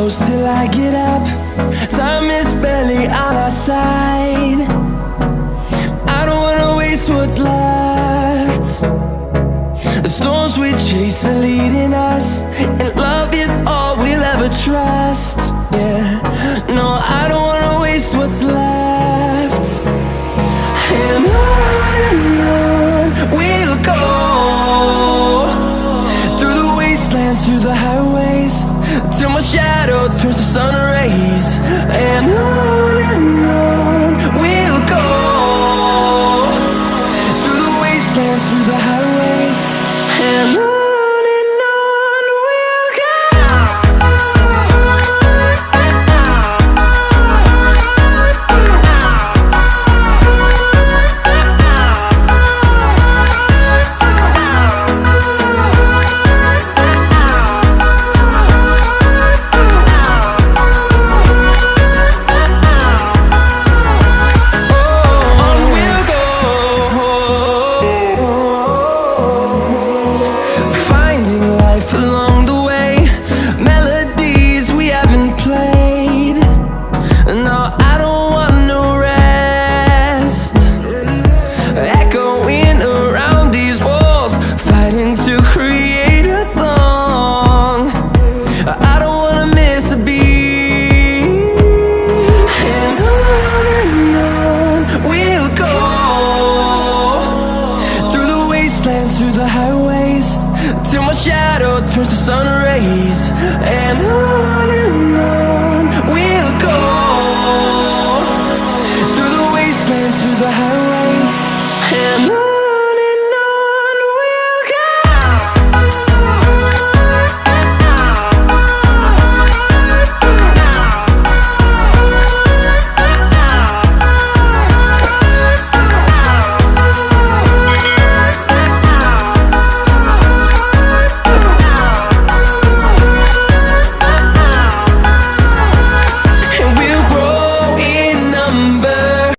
close till I get up. Time is barely on our side. I don't wanna waste what's left. The storms we chase are leading us, and love is all we'll ever trust. Yeah, no, I don't wanna waste what's left. And on we'll go, through the wastelands, through the highways, till my shadow turns to sun rays. And on we'll go, through the wastelands, through the highways, and on we'll go. Through the highways, till my shadow turns to sun rays. And on